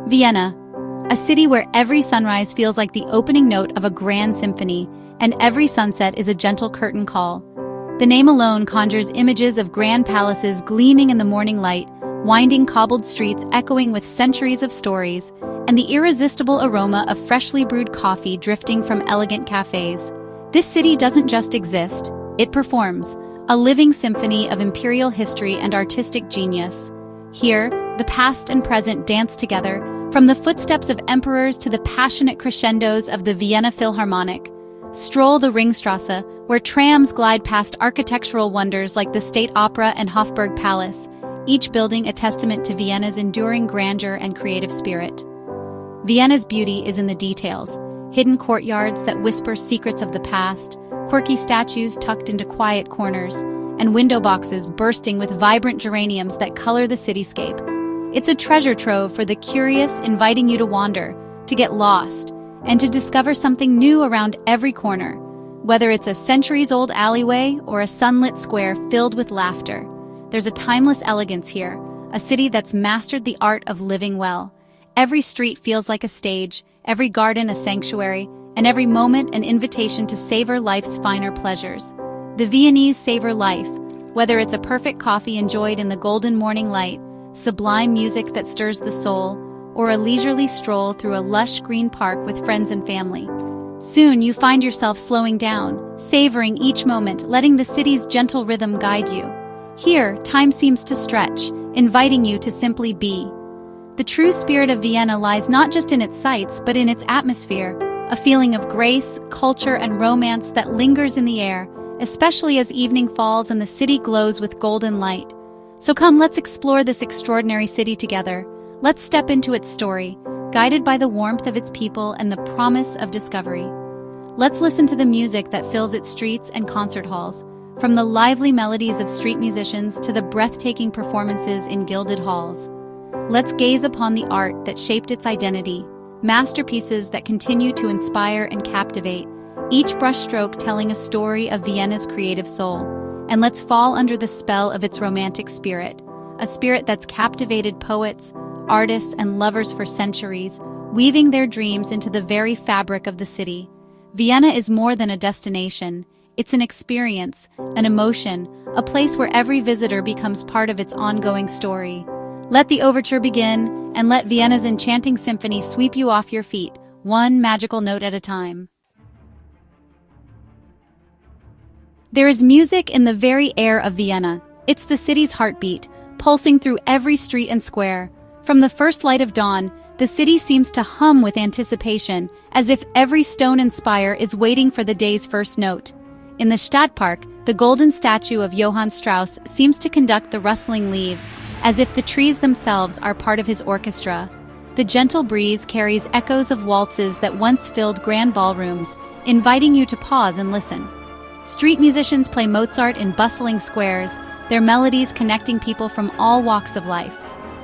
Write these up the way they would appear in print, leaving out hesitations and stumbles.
Vienna, a city where every sunrise feels like the opening note of a grand symphony, and every sunset is a gentle curtain call. The name alone conjures images of grand palaces gleaming in the morning light, winding cobbled streets echoing with centuries of stories, and the irresistible aroma of freshly brewed coffee drifting from elegant cafes. This city doesn't just exist, it performs, a living symphony of imperial history and artistic genius. Here, the past and present dance together, from the footsteps of emperors to the passionate crescendos of the Vienna Philharmonic. Stroll the Ringstrasse, where trams glide past architectural wonders like the State Opera and Hofburg Palace, each building a testament to Vienna's enduring grandeur and creative spirit. Vienna's beauty is in the details, hidden courtyards that whisper secrets of the past, quirky statues tucked into quiet corners, and window boxes bursting with vibrant geraniums that color the cityscape. It's a treasure trove for the curious, inviting you to wander, to get lost, and to discover something new around every corner, whether it's a centuries-old alleyway or a sunlit square filled with laughter. There's a timeless elegance here, a city that's mastered the art of living well. Every street feels like a stage, every garden a sanctuary, and every moment an invitation to savor life's finer pleasures. The Viennese savor life, whether it's a perfect coffee enjoyed in the golden morning light, sublime music that stirs the soul, or a leisurely stroll through a lush green park with friends and family. Soon you find yourself slowing down, savoring each moment, letting the city's gentle rhythm guide you. Here, time seems to stretch, inviting you to simply be. The true spirit of Vienna lies not just in its sights, but in its atmosphere, a feeling of grace, culture, and romance that lingers in the air, especially as evening falls and the city glows with golden light. So come, let's explore this extraordinary city together. Let's step into its story, guided by the warmth of its people and the promise of discovery. Let's listen to the music that fills its streets and concert halls, from the lively melodies of street musicians to the breathtaking performances in gilded halls. Let's gaze upon the art that shaped its identity, masterpieces that continue to inspire and captivate, each brushstroke telling a story of Vienna's creative soul. And let's fall under the spell of its romantic spirit, a spirit that's captivated poets, artists, and lovers for centuries, weaving their dreams into the very fabric of the city. Vienna is more than a destination. It's an experience, an emotion, a place where every visitor becomes part of its ongoing story. Let the overture begin, and let Vienna's enchanting symphony sweep you off your feet, one magical note at a time. There is music in the very air of Vienna. It's the city's heartbeat, pulsing through every street and square. From the first light of dawn, the city seems to hum with anticipation, as if every stone and spire is waiting for the day's first note. In the Stadtpark, the golden statue of Johann Strauss seems to conduct the rustling leaves, as if the trees themselves are part of his orchestra. The gentle breeze carries echoes of waltzes that once filled grand ballrooms, inviting you to pause and listen. Street musicians play Mozart in bustling squares, their melodies connecting people from all walks of life.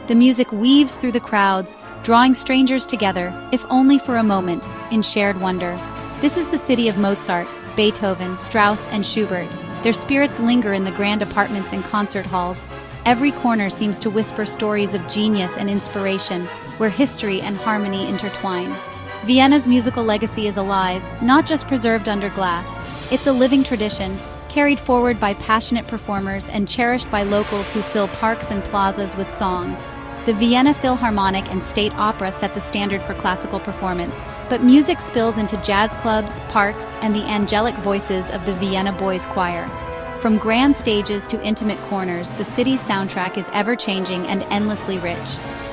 The music weaves through the crowds, drawing strangers together, if only for a moment, in shared wonder. This is the city of Mozart, Beethoven, Strauss, and Schubert. Their spirits linger in the grand apartments and concert halls. Every corner seems to whisper stories of genius and inspiration, where history and harmony intertwine. Vienna's musical legacy is alive, not just preserved under glass. It's a living tradition, carried forward by passionate performers and cherished by locals who fill parks and plazas with song. The Vienna Philharmonic and State Opera set the standard for classical performance, but music spills into jazz clubs, parks, and the angelic voices of the Vienna Boys Choir. From grand stages to intimate corners, the city's soundtrack is ever-changing and endlessly rich.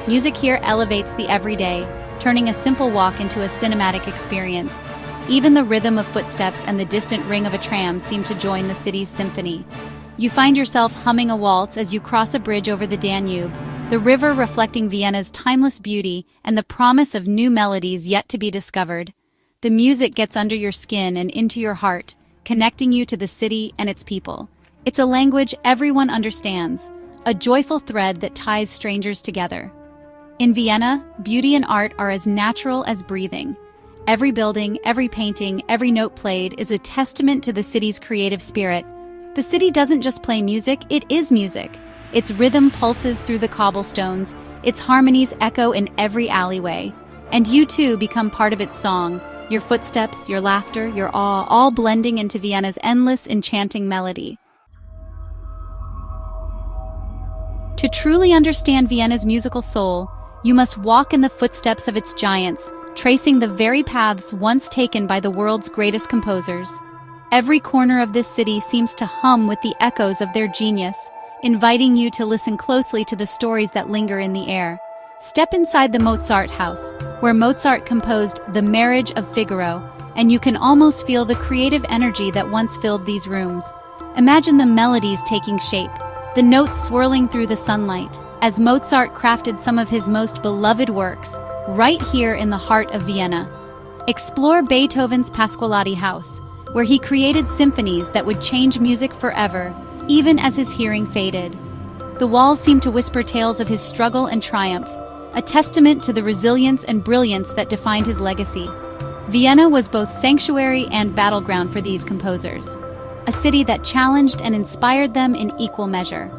Music here elevates the everyday, turning a simple walk into a cinematic experience. Even the rhythm of footsteps and the distant ring of a tram seem to join the city's symphony. You find yourself humming a waltz as you cross a bridge over the Danube, the river reflecting Vienna's timeless beauty and the promise of new melodies yet to be discovered. The music gets under your skin and into your heart, connecting you to the city and its people. It's a language everyone understands, a joyful thread that ties strangers together. In Vienna, beauty and art are as natural as breathing. Every building, every painting, every note played is a testament to the city's creative spirit. The city doesn't just play music, it is music. Its rhythm pulses through the cobblestones, its harmonies echo in every alleyway. And you too become part of its song, your footsteps, your laughter, your awe, all blending into Vienna's endless, enchanting melody. To truly understand Vienna's musical soul, you must walk in the footsteps of its giants, tracing the very paths once taken by the world's greatest composers. Every corner of this city seems to hum with the echoes of their genius, inviting you to listen closely to the stories that linger in the air. Step inside the Mozart house, where Mozart composed The Marriage of Figaro, and you can almost feel the creative energy that once filled these rooms. Imagine the melodies taking shape, the notes swirling through the sunlight, as Mozart crafted some of his most beloved works, right here in the heart of Vienna. Explore Beethoven's Pasqualati house, where he created symphonies that would change music forever, even as his hearing faded. The walls seem to whisper tales of his struggle and triumph, a testament to the resilience and brilliance that defined his legacy. Vienna was both sanctuary and battleground for these composers, a city that challenged and inspired them in equal measure.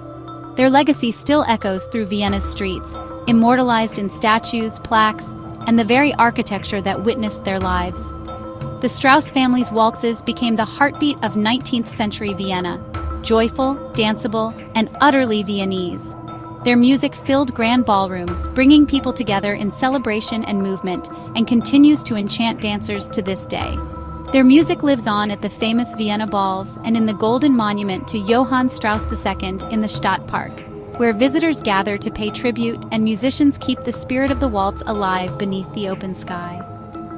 Their legacy still echoes through Vienna's streets, immortalized in statues, plaques, and the very architecture that witnessed their lives. The Strauss family's waltzes became the heartbeat of 19th century Vienna, joyful, danceable, and utterly Viennese. Their music filled grand ballrooms, bringing people together in celebration and movement, and continues to enchant dancers to this day. Their music lives on at the famous Vienna balls and in the golden monument to Johann Strauss II in the Stadtpark, where visitors gather to pay tribute and musicians keep the spirit of the waltz alive beneath the open sky.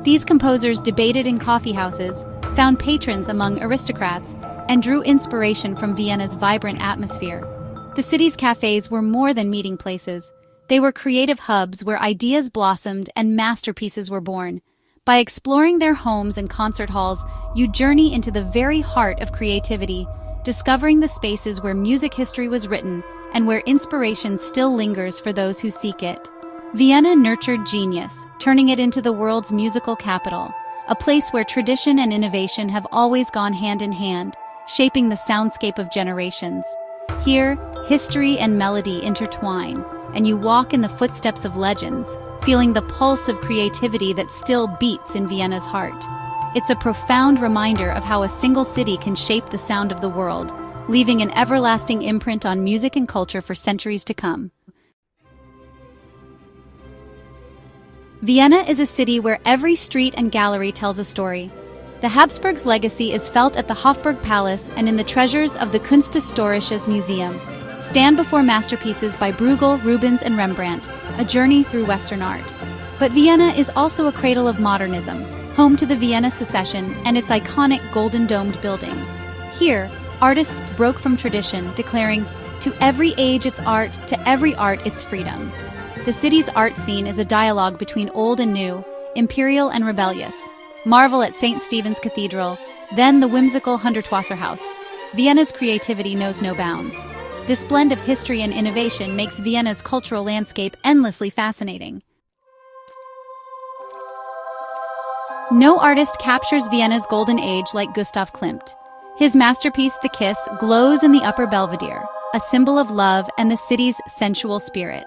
These composers debated in coffeehouses, found patrons among aristocrats, and drew inspiration from Vienna's vibrant atmosphere. The city's cafes were more than meeting places. They were creative hubs where ideas blossomed and masterpieces were born. By exploring their homes and concert halls, you journey into the very heart of creativity, discovering the spaces where music history was written and where inspiration still lingers for those who seek it. Vienna nurtured genius, turning it into the world's musical capital, a place where tradition and innovation have always gone hand in hand, shaping the soundscape of generations. Here, history and melody intertwine, and you walk in the footsteps of legends, feeling the pulse of creativity that still beats in Vienna's heart. It's a profound reminder of how a single city can shape the sound of the world, leaving an everlasting imprint on music and culture for centuries to come. Vienna is a city where every street and gallery tells a story. The Habsburgs' legacy is felt at the Hofburg Palace and in the treasures of the Kunsthistorisches Museum. Stand before masterpieces by Bruegel, Rubens, and Rembrandt, a journey through Western art. But Vienna is also a cradle of modernism, home to the Vienna Secession and its iconic golden-domed building. Here, artists broke from tradition, declaring, "To every age its art, to every art its freedom." The city's art scene is a dialogue between old and new, imperial and rebellious. Marvel at St. Stephen's Cathedral, then the whimsical Hundertwasser House. Vienna's creativity knows no bounds. This blend of history and innovation makes Vienna's cultural landscape endlessly fascinating. No artist captures Vienna's golden age like Gustav Klimt. His masterpiece, The Kiss, glows in the Upper Belvedere, a symbol of love and the city's sensual spirit.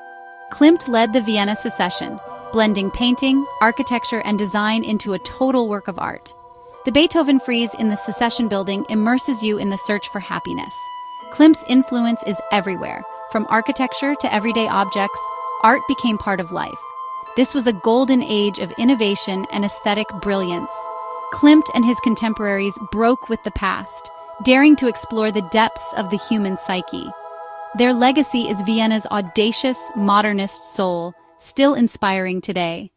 Klimt led the Vienna Secession, blending painting, architecture, and design into a total work of art. The Beethoven frieze in the Secession building immerses you in the search for happiness. Klimt's influence is everywhere. From architecture to everyday objects, art became part of life. This was a golden age of innovation and aesthetic brilliance. Klimt and his contemporaries broke with the past, daring to explore the depths of the human psyche. Their legacy is Vienna's audacious, modernist soul, still inspiring today.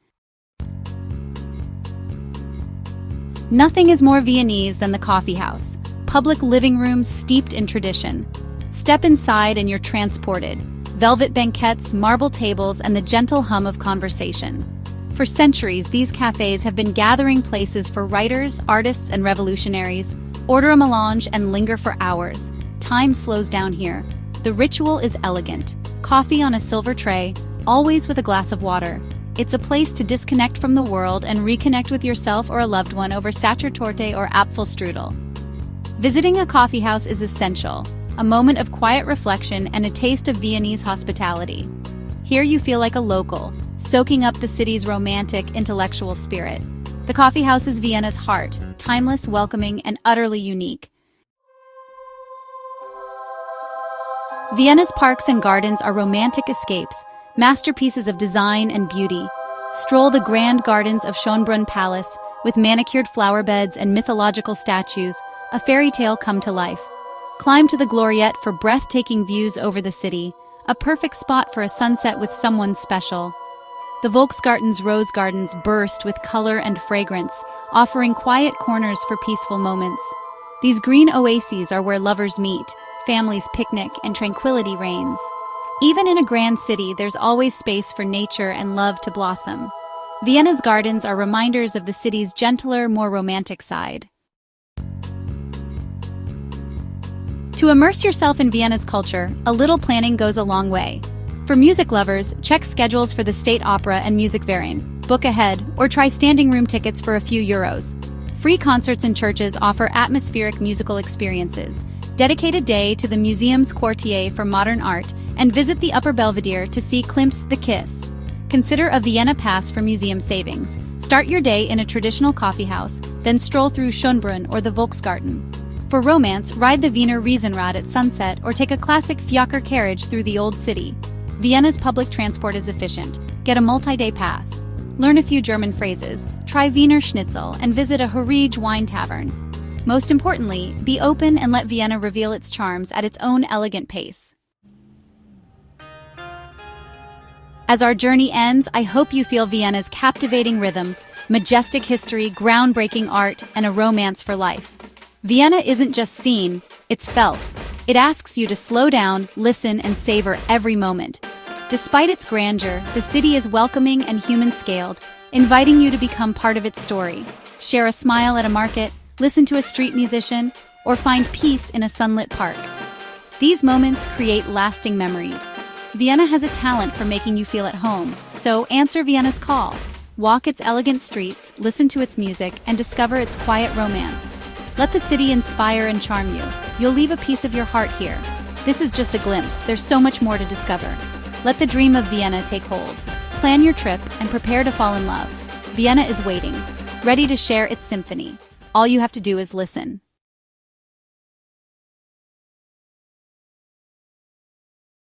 Nothing is more Viennese than the coffee house, public living rooms steeped in tradition. Step inside and you're transported. Velvet banquettes, marble tables, and the gentle hum of conversation. For centuries, these cafes have been gathering places for writers, artists, and revolutionaries. Order a melange and linger for hours. Time slows down here. The ritual is elegant. Coffee on a silver tray, always with a glass of water. It's a place to disconnect from the world and reconnect with yourself or a loved one over Sachertorte or Apfelstrudel. Visiting a coffee house is essential. a moment of quiet reflection and a taste of Viennese hospitality. Here you feel like a local, soaking up the city's romantic, intellectual spirit. The coffee house is Vienna's heart, timeless, welcoming, and utterly unique. Vienna's parks and gardens are romantic escapes, masterpieces of design and beauty. Stroll the grand gardens of Schönbrunn Palace, with manicured flower beds and mythological statues, a fairy tale come to life. Climb to the Gloriette for breathtaking views over the city, a perfect spot for a sunset with someone special. The Volksgarten's rose gardens burst with color and fragrance, offering quiet corners for peaceful moments. These green oases are where lovers meet, families picnic, and tranquility reigns. Even in a grand city, there's always space for nature and love to blossom. Vienna's gardens are reminders of the city's gentler, more romantic side. To immerse yourself in Vienna's culture, a little planning goes a long way. For music lovers, check schedules for the State Opera and Musikverein, book ahead, or try standing room tickets for a few euros. Free concerts and churches offer atmospheric musical experiences. Dedicate a day to the Museum's Quartier for modern art, and visit the Upper Belvedere to see Klimt's The Kiss. Consider a Vienna pass for museum savings. Start your day in a traditional coffee house, then stroll through Schönbrunn or the Volksgarten. For romance, ride the Wiener Riesenrad at sunset or take a classic Fiaker carriage through the Old City. Vienna's public transport is efficient. Get a multi-day pass. Learn a few German phrases, try Wiener Schnitzel, and visit a Horige wine tavern. Most importantly, be open and let Vienna reveal its charms at its own elegant pace. As our journey ends, I hope you feel Vienna's captivating rhythm, majestic history, groundbreaking art, and a romance for life. Vienna isn't just seen, it's felt. It asks you to slow down, listen, and savor every moment. Despite its grandeur, the city is welcoming and human-scaled, inviting you to become part of its story. Share a smile at a market, listen to a street musician, or find peace in a sunlit park. These moments create lasting memories. Vienna has a talent for making you feel at home, so answer Vienna's call. Walk its elegant streets, listen to its music, and discover its quiet romance. Let the city inspire and charm you. You'll leave a piece of your heart here. This is just a glimpse. There's so much more to discover. Let the dream of Vienna take hold. Plan your trip and prepare to fall in love. Vienna is waiting, ready to share its symphony. All you have to do is listen.